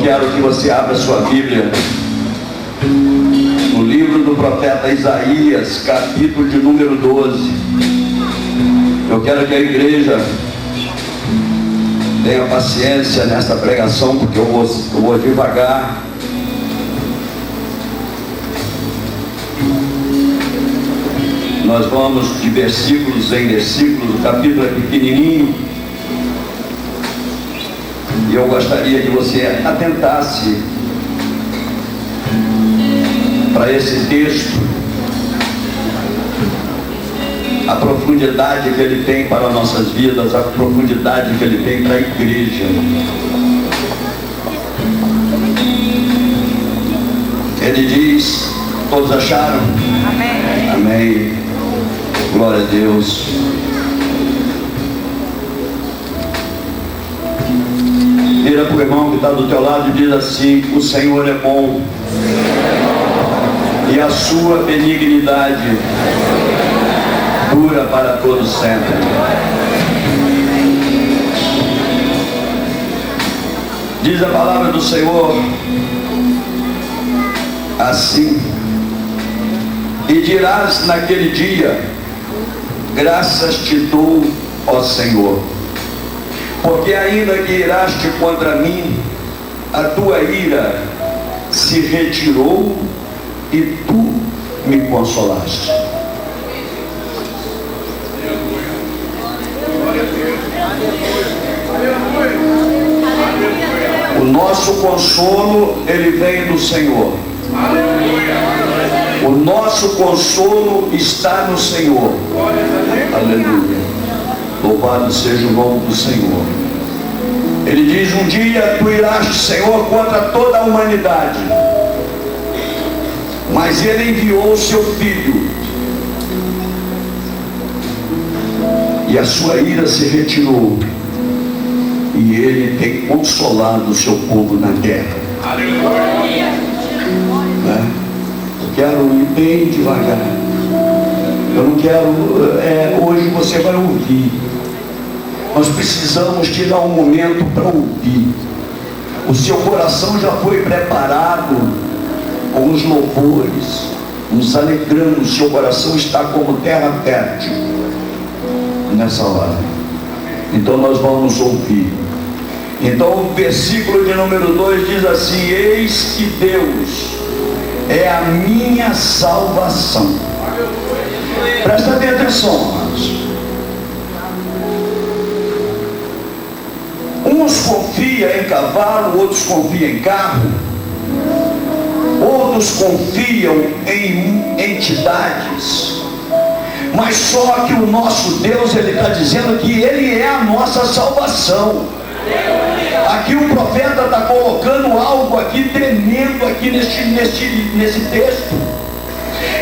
Eu quero que você abra sua Bíblia no livro do profeta Isaías, capítulo de número 12. Eu quero que a igreja tenha paciência nesta pregação, porque eu vou devagar. Nós vamos de versículos em versículos, o capítulo é pequenininho, e eu gostaria que você atentasse para esse texto, a profundidade que ele tem para nossas vidas, a profundidade que ele tem para a igreja. Ele diz, todos acharam? Amém. Amém. Glória a Deus. Vira para o irmão que está do teu lado e diz assim: o Senhor é bom, e a sua benignidade dura para todo sempre. Diz a palavra do Senhor assim: e dirás naquele dia, graças te dou, ó Senhor, porque ainda que iraste contra mim, a tua ira se retirou e tu me consolaste. O nosso consolo, ele vem do Senhor. O nosso consolo está no Senhor. Aleluia. Louvado seja o nome do Senhor. Ele diz: um dia tu iraste, Senhor, contra toda a humanidade, mas ele enviou o seu Filho, e a sua ira se retirou, e ele tem consolado o seu povo na terra. Aleluia. Quero ir bem devagar. Eu não quero, hoje você vai ouvir. Nós precisamos tirar um momento para ouvir. O seu coração já foi preparado com os louvores, nos alegrando. O seu coração está como terra fértil nessa hora. Então nós vamos ouvir. Então o versículo de número 2 diz assim: eis que Deus é a minha salvação. Presta bem atenção, irmãos. Uns confiam em cavalo, outros confiam em carro, outros confiam em entidades, mas só que o nosso Deus, ele está dizendo que ele é a nossa salvação. Aqui o profeta está colocando algo aqui tremendo aqui nesse texto.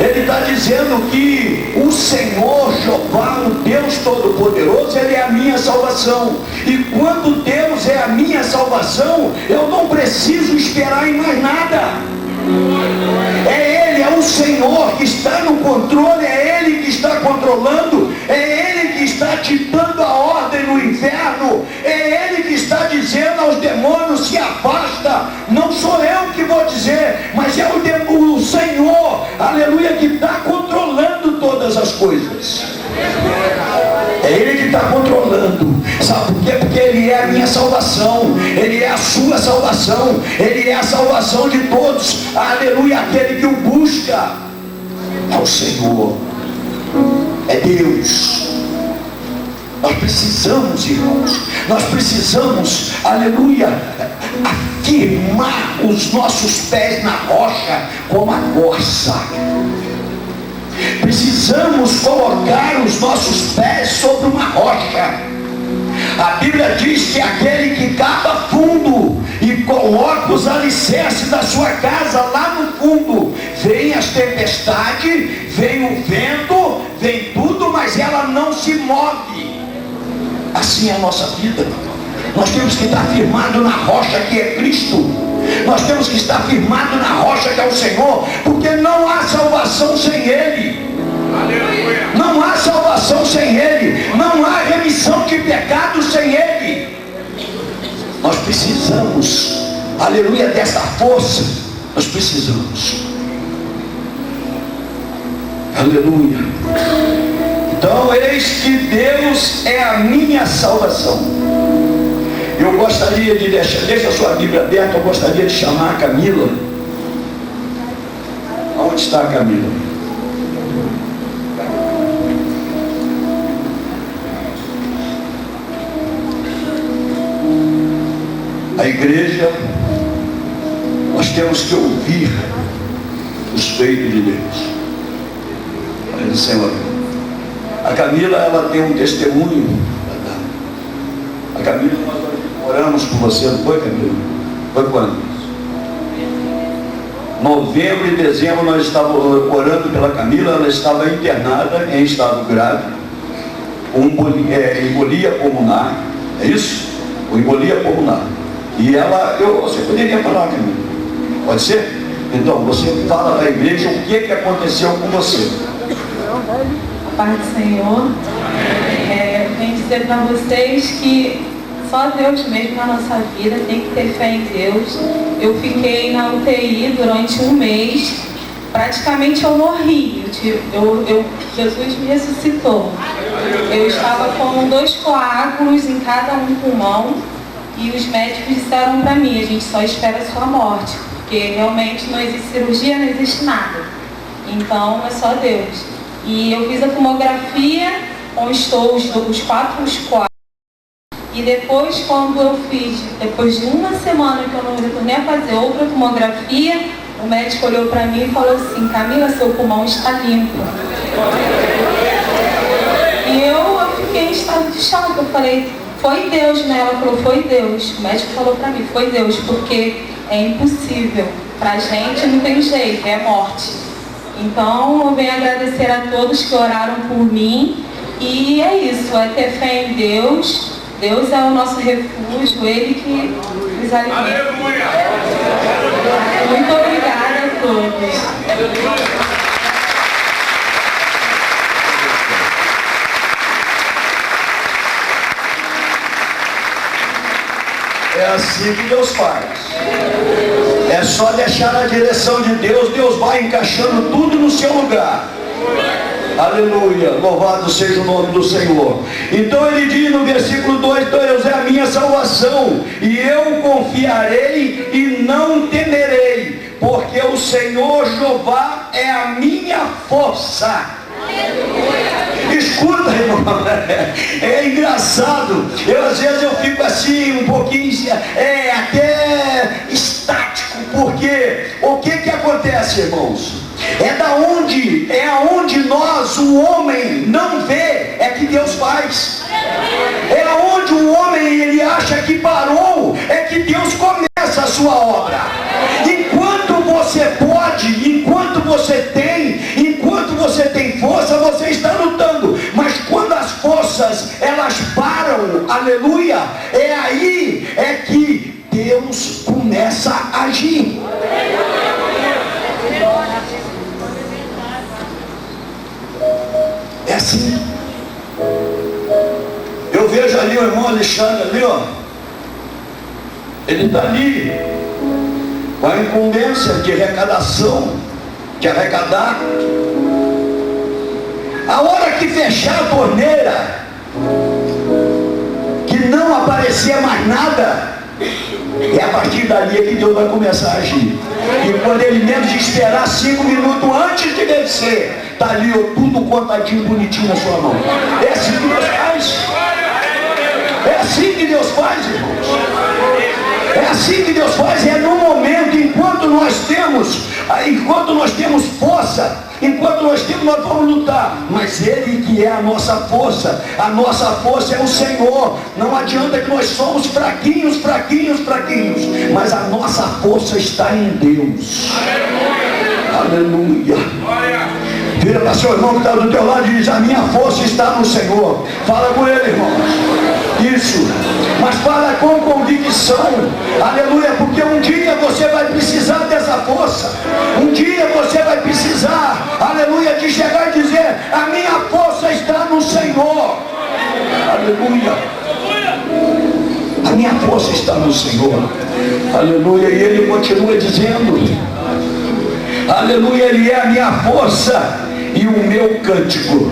Ele está dizendo que o Senhor Jeová, o Deus Todo-Poderoso, ele é a minha salvação. E quando Deus é a minha salvação, eu não preciso esperar em mais nada. É Ele, é o Senhor que está no controle, é Ele que está controlando, é Ele que está te dando a ordem no inferno, é Ele que está dizendo aos demônios: se afasta. Não sou eu que vou dizer, mas é o Senhor, aleluia, que está controlando todas as coisas. É Ele que está controlando. Sabe por quê? Porque Ele é a minha salvação, Ele é a sua salvação, Ele é a salvação de todos. Aleluia, aquele que o busca é o Senhor, é Deus. Nós precisamos, irmãos, nós precisamos, aleluia, afirmar os nossos pés na rocha como a corça. Precisamos colocar os nossos pés sobre uma rocha. A Bíblia diz que aquele que cava fundo e coloca os alicerces da sua casa lá no fundo, vem as tempestades, vem o vento, vem tudo, mas ela não se move. Assim é a nossa vida. Nós temos que estar firmados na rocha que é Cristo. Nós temos que estar firmados na rocha que é o Senhor, porque não há salvação sem Ele. Aleluia. Não há salvação sem Ele. Não há remissão de pecados sem Ele. Nós precisamos aleluia, dessa força, nós precisamos. Aleluia. Então, eis que Deus é a minha salvação. Eu gostaria de deixa a sua Bíblia aberta, eu gostaria de chamar a Camila. Onde está a Camila? A igreja, nós temos que ouvir os feitos de Deus. Olha, Senhor, a Camila, ela tem um testemunho. A Camila, nós oramos por você, não foi, Camila? Foi quando? Novembro e dezembro nós estávamos orando pela Camila. Ela estava internada em estado grave, com embolia pulmonar. É isso? Com embolia pulmonar. E ela, você poderia falar, Camila? Pode ser? Então, você fala para a igreja o que aconteceu com você. A paz do Senhor. Eu venho dizer para vocês que só Deus mesmo na nossa vida, tem que ter fé em Deus. Eu fiquei na UTI durante um mês. Praticamente eu morri. Jesus me ressuscitou. Eu estava com 2 coágulos em cada um pulmão. E os médicos disseram para mim, a gente só espera a sua morte, porque realmente não existe cirurgia, não existe nada. Então é só Deus. E eu fiz a tomografia com os 4 coágulos. E depois, quando eu fiz, depois de uma semana que eu não retornei a fazer outra tomografia, o médico olhou para mim e falou assim: Camila, seu pulmão está limpo. E eu fiquei em estado de choque. Eu falei, foi Deus, né? Ela falou, foi Deus. O médico falou para mim, foi Deus, porque é impossível. Pra gente não tem jeito, é morte. Então eu venho agradecer a todos que oraram por mim. E é isso, é ter fé em Deus. Deus é o nosso refúgio, Ele que nos alimenta. Aleluia! Muito obrigada a todos. É assim que Deus faz. É só deixar na direção de Deus, Deus vai encaixando tudo no seu lugar. Aleluia, louvado seja o nome do Senhor. Então ele diz no versículo 2, Deus é a minha salvação, e eu confiarei e não temerei, porque o Senhor Jeová é a minha força. Escuta, irmão, é engraçado. Às vezes eu fico assim um pouquinho até estático, porque o que acontece, irmãos? É aonde nós, o homem, não vê, é que Deus faz. É aonde o homem ele acha que parou, é que Deus começa a sua obra. Enquanto você pode, enquanto você tem força, você está lutando. Mas quando as forças elas param, aleluia, é aí que Deus começa a agir. É assim. Eu vejo ali o irmão Alexandre ali, ó. Ele está ali com a incumbência de arrecadação, de arrecadar. A hora que fechar a torneira, que não aparecer mais nada, é a partir dali que Deus vai começar a agir. E quando ele menos esperar 5 minutos antes de vencer, está ali ó, tudo contadinho, bonitinho na sua mão. É assim que Deus faz. É assim que Deus faz, irmãos. É assim que Deus faz. É no momento, enquanto nós temos força, enquanto nós vamos lutar. Mas Ele que é a nossa força é o Senhor. Não adianta que nós somos fraquinhos, mas a nossa força está em Deus. Aleluia. Vira para seu irmão que está do teu lado e diz: a minha força está no Senhor. Fala com ele, irmão. Isso. Mas fala com convicção. Aleluia. Porque um dia você vai precisar dessa força. Um dia você vai precisar, aleluia, de chegar e dizer: a minha força está no Senhor. Aleluia. A minha força está no Senhor. Aleluia. E ele continua dizendo, aleluia, ele é a minha força e o meu cântico.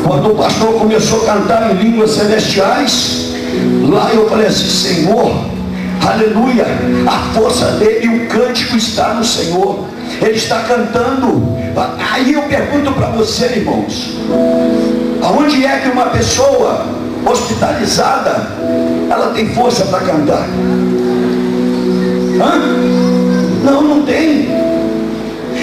Quando o pastor começou a cantar em línguas celestiais, lá eu falei assim, Senhor, aleluia, a força dele e o cântico está no Senhor. Ele está cantando. Aí eu pergunto para você, irmãos, aonde é que uma pessoa hospitalizada, ela tem força para cantar? Não tem.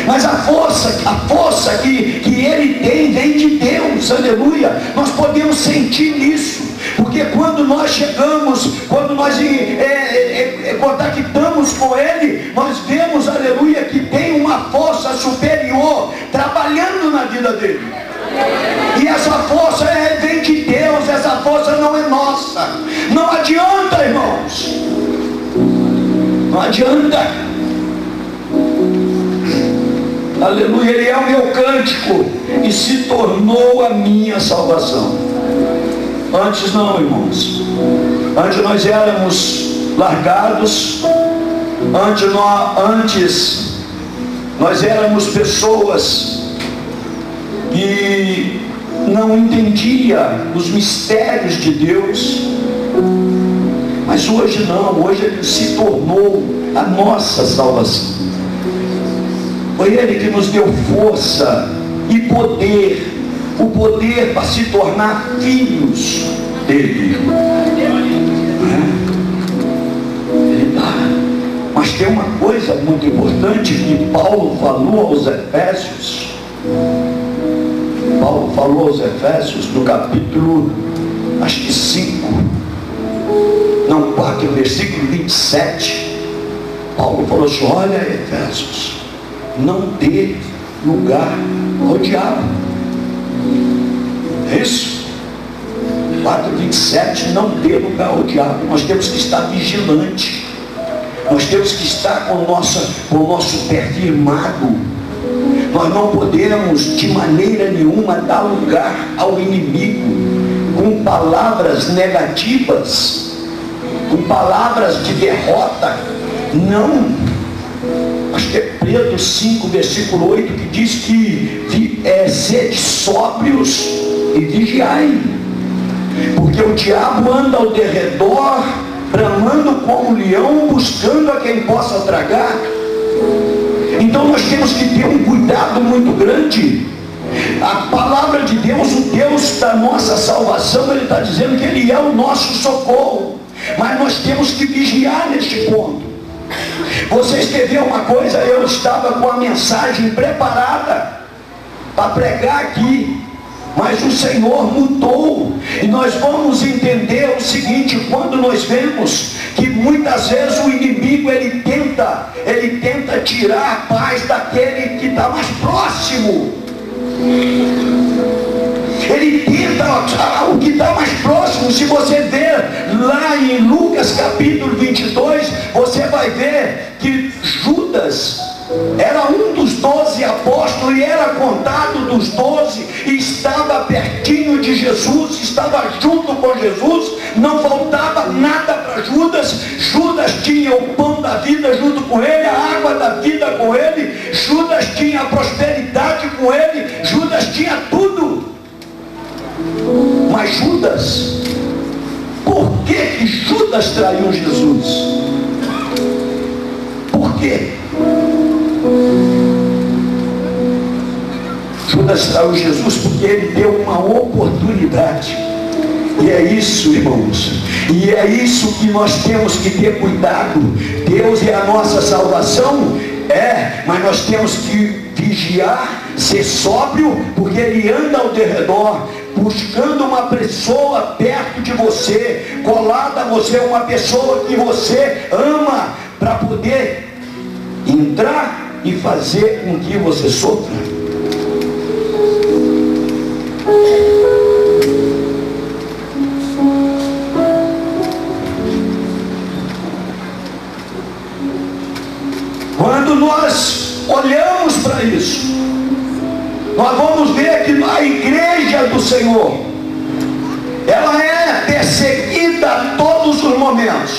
Mas a força que ele tem vem de Deus, aleluia. Nós podemos sentir isso, porque quando nós chegamos, quando nós contactamos com Ele, nós vemos, aleluia, que tem uma força superior trabalhando na vida dele. E essa força vem de Deus, essa força não é nossa. Não adianta, irmãos, não adianta. Aleluia, ele é o meu cântico e se tornou a minha salvação. Antes não, irmãos. Antes nós éramos largados. Antes nós éramos pessoas que não entendiam os mistérios de Deus. Mas hoje não, hoje ele se tornou a nossa salvação. Foi Ele que nos deu força e poder, o poder para se tornar filhos dele. Ele dá. Mas tem uma coisa muito importante que Paulo falou aos Efésios. Paulo falou aos Efésios no capítulo, acho que 5, não, 4, versículo 27. Paulo falou assim, olha, Efésios, não dê lugar ao diabo. É isso? 4:27, não dê lugar ao diabo. Nós temos que estar vigilante. Nós temos que estar com o nosso pé firmado. Nós não podemos de maneira nenhuma dar lugar ao inimigo com palavras negativas, com palavras de derrota. Não. Acho que é Pedro 5, versículo 8, que diz que sede sóbrios e vigiai, porque o diabo anda ao derredor, bramando como um leão, buscando a quem possa tragar. Então nós temos que ter um cuidado muito grande. A palavra de Deus, o Deus da nossa salvação, Ele está dizendo que Ele é o nosso socorro, mas nós temos que vigiar neste ponto. Você escreveu uma coisa, eu estava com a mensagem preparada para pregar aqui, mas o Senhor mudou, e nós vamos entender o seguinte: quando nós vemos que muitas vezes o inimigo ele tenta tirar a paz daquele que está mais próximo. Ele tenta o que está mais próximo. Se você ver lá em Lucas capítulo 22, você vai ver que Judas era um dos 12 apóstolos e era contado dos 12, e estava pertinho de Jesus, estava junto com Jesus, não faltava nada para Judas. Judas tinha o pão da vida junto com ele, a água da vida com ele, Judas tinha a prosperidade com ele, Judas tinha tudo. Mas Judas, por que Judas traiu Jesus? Por quê? Judas traiu Jesus porque ele deu uma oportunidade. E é isso, irmãos, e é isso que nós temos que ter cuidado. Deus é a nossa salvação, mas nós temos que vigiar, ser sóbrio, porque Ele anda ao derredor, buscando uma pessoa perto de você, colada a você, uma pessoa que você ama, para poder entrar e fazer com que você sofra. Quando nós olhamos para isso, nós vamos ver que a igreja do Senhor, ela é perseguida a todos os momentos.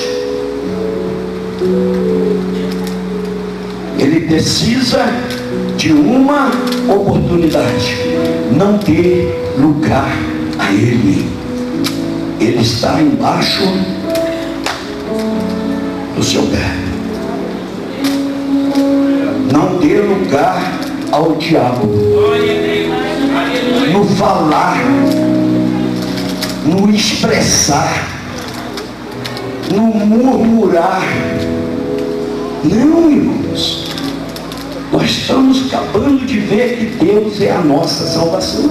Ele precisa de uma oportunidade. Não dê lugar a ele. Ele está embaixo do seu pé. Não dê lugar ao diabo. No falar, no expressar, no murmurar. Não, irmãos. Nós estamos acabando de ver que Deus é a nossa salvação.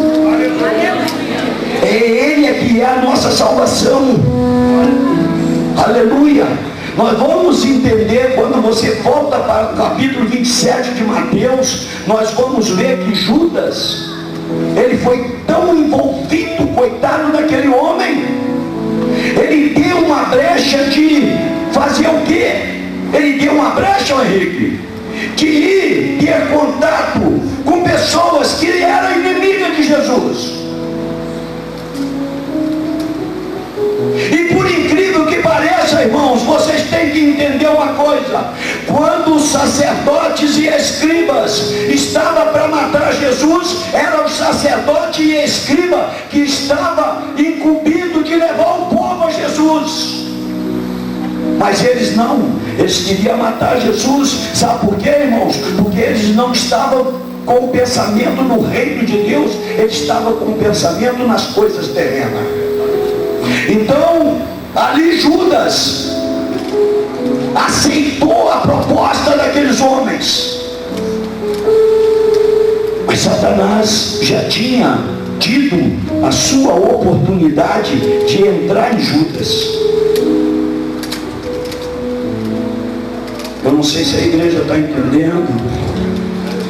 É Ele que é a nossa salvação. Aleluia. Nós vamos entender quando você volta para o capítulo 27 de Mateus. Nós vamos ver que Judas, ele foi tão envolvido, coitado daquele homem. Ele deu uma brecha de fazer o quê? Ele deu uma brecha, Henrique, de ir ter contato com pessoas que eram inimigas de Jesus. E por incrível que pareça, irmãos, vocês têm que entender uma coisa. Quando os sacerdotes e escribas estavam para matar Jesus, era o sacerdote e escriba que estava incumbido de levar o povo a Jesus. Mas eles não, eles queriam matar Jesus. Sabe por quê, irmãos? Porque eles não estavam com o pensamento no reino de Deus, eles estavam com o pensamento nas coisas terrenas. Então, ali Judas aceitou a proposta daqueles homens. Mas Satanás já tinha tido a sua oportunidade de entrar em Judas. Eu não sei se a igreja está entendendo.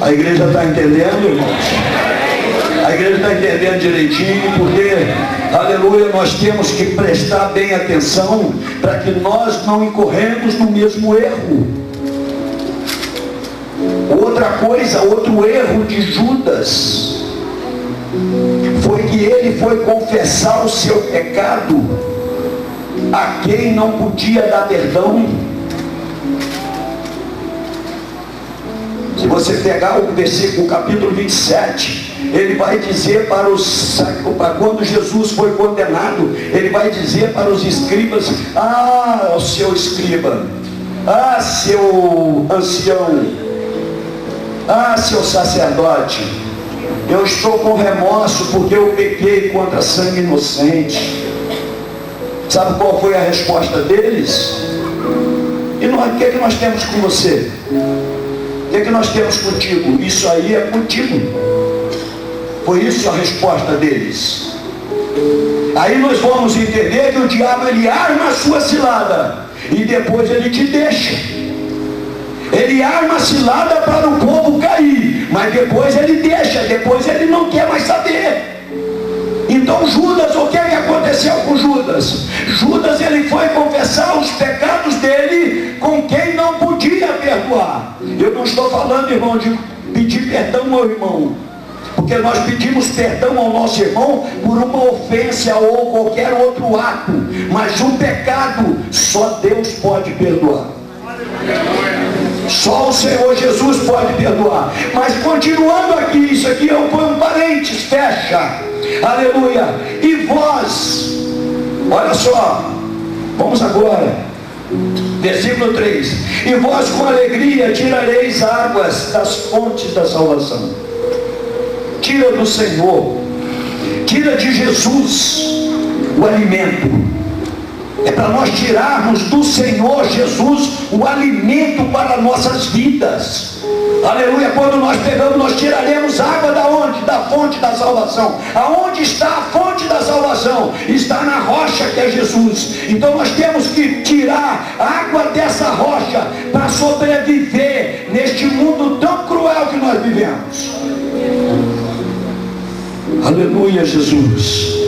A igreja está entendendo, irmãos? A igreja está entendendo direitinho, porque, aleluia, nós temos que prestar bem atenção para que nós não incorremos no mesmo erro. Outra coisa, outro erro de Judas foi que ele foi confessar o seu pecado a quem não podia dar perdão. Se você pegar o versículo, capítulo 27, ele vai dizer para quando Jesus foi condenado, ele vai dizer para os escribas: ah, seu escriba, ah, seu ancião, ah, seu sacerdote, eu estou com remorso porque eu pequei contra sangue inocente. Sabe qual foi a resposta deles? E nós, o que é que nós temos com você? O que é que nós temos contigo? Isso aí é contigo. Foi isso a resposta deles. Aí nós vamos entender que o diabo, ele arma a sua cilada e depois ele te deixa. Ele arma a cilada para o povo cair, mas depois ele deixa, depois ele não quer mais saber. Então Judas, o que aconteceu com Judas? Judas, ele foi confessar os pecados dele com quem não podia perdoar. Eu não estou falando, irmão, de pedir perdão ao irmão, porque nós pedimos perdão ao nosso irmão por uma ofensa ou qualquer outro ato, mas o pecado só Deus pode perdoar. Só o Senhor Jesus pode perdoar. Mas continuando aqui, isso aqui eu ponho um parênteses, fecha. Aleluia. E vós, olha só, vamos agora, versículo 3: e vós com alegria tirareis águas das fontes da salvação. Tira do Senhor, tira de Jesus o alimento. É para nós tirarmos do Senhor Jesus o alimento para nossas vidas. Aleluia. Quando nós pegamos, nós tiraremos água da onde? Da fonte da salvação. Aonde está a fonte da salvação? Está na rocha, que é Jesus. Então nós temos que tirar água dessa rocha para sobreviver neste mundo tão cruel que nós vivemos. Aleluia, Jesus.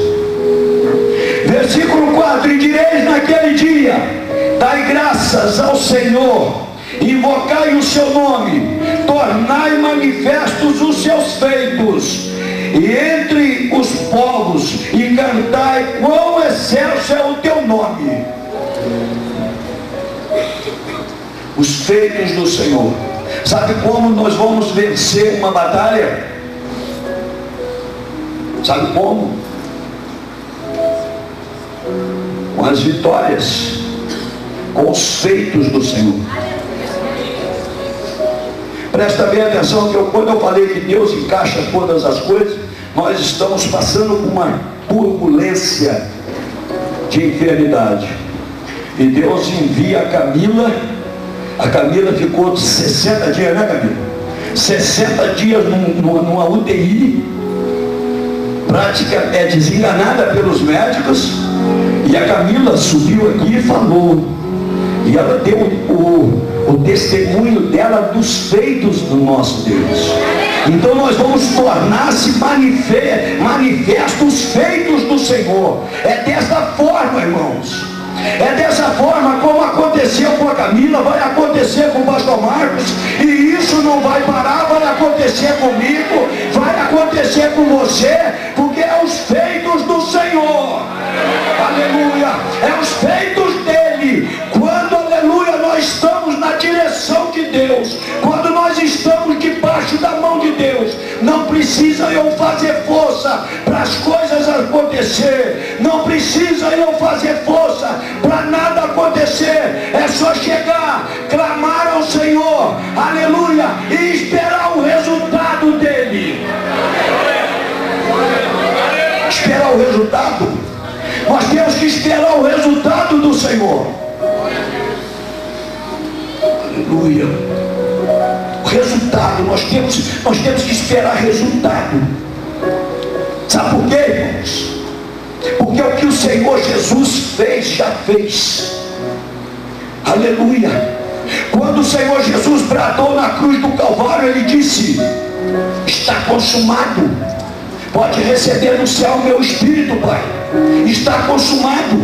Versículo 4: e direis naquele dia: dai graças ao Senhor, invocai o seu nome, tornai manifestos os seus feitos, e entre os povos, e cantai quão excelso é o teu nome. Os feitos do Senhor. Sabe como nós vamos vencer uma batalha? Sabe como? Com as vitórias, com os feitos do Senhor. Presta bem atenção que quando eu falei que Deus encaixa todas as coisas, nós estamos passando por uma turbulência de enfermidade. E Deus envia a Camila. A Camila ficou 60 dias, né, Camila? 60 dias numa UTI. Prática é desenganada pelos médicos. E a Camila subiu aqui e falou. E ela deu o testemunho dela dos feitos do nosso Deus. Então nós vamos tornar-se manifestos os feitos do Senhor. É dessa forma, irmãos. É dessa forma como aconteceu com a Camila, vai acontecer com o pastor Marcos, e isso não vai parar, vai acontecer comigo, vai acontecer com você, porque é os feitos do Senhor. Aleluia, é os feitos dele. Quando, aleluia, nós estamos na direção de Deus, quando nós estamos debaixo da mão de Deus, não precisa eu fazer força para as coisas acontecer, não precisa eu fazer força para nada acontecer, é só chegar, clamar ao Senhor, aleluia, e esperar o resultado dele. Esperar o resultado. Nós temos que esperar o resultado do Senhor. Aleluia. O resultado, nós temos que esperar resultado. Sabe por quê, irmãos? Porque o que o Senhor Jesus fez, já fez. Aleluia. Quando o Senhor Jesus bradou na cruz do Calvário, ele disse: está consumado. Pode receber no céu o meu Espírito, Pai. Está consumado.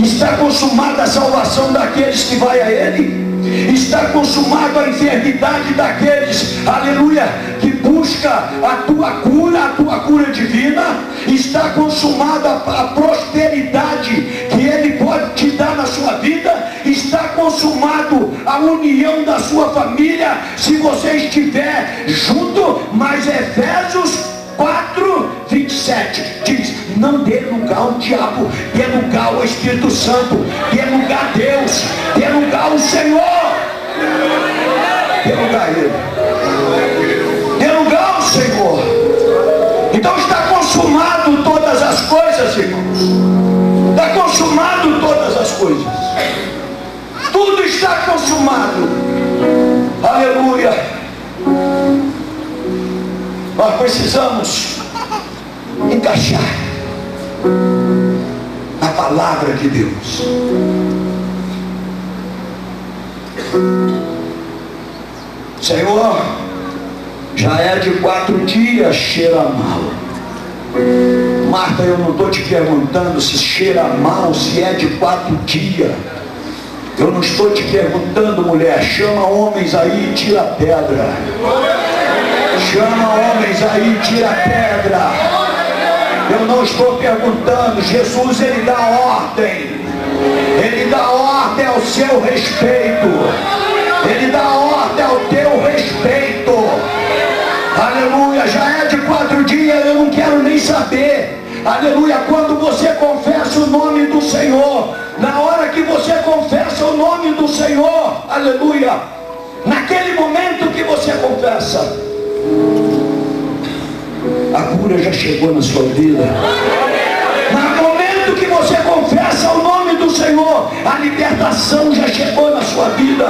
Está consumada a salvação daqueles que vai a Ele. Está consumado a enfermidade daqueles, aleluia, que busca a tua cura divina. Está consumada a prosperidade que Ele pode te dar na sua vida. Está consumado a união da sua família, se você estiver junto. Mas Efésios 4:27 diz: não dê lugar ao diabo, dê lugar ao Espírito Santo, dê lugar a Deus, dê lugar ao Senhor, dê lugar a Ele, dê lugar ao Senhor. Então está consumado todas as coisas, irmãos. Está consumado todas as coisas. Tudo está consumado. Aleluia. Nós precisamos encaixar a palavra de Deus. Senhor, já é de 4 dias, cheira mal. Marta, eu não estou te perguntando se cheira mal, se é de 4 dias. Eu não estou te perguntando, mulher. Chama homens aí e tira a pedra. Chama homens aí, tira a pedra. Eu não estou perguntando. Jesus, Ele dá ordem. Ele dá ordem ao seu respeito. Ele dá ordem ao teu respeito. Aleluia. Já é de 4 dias, eu não quero nem saber. Aleluia. Quando você confessa o nome do Senhor, na hora que você confessa o nome do Senhor, aleluia, naquele momento que você confessa, a cura já chegou na sua vida. No momento que você confessa o nome do Senhor, a libertação já chegou na sua vida.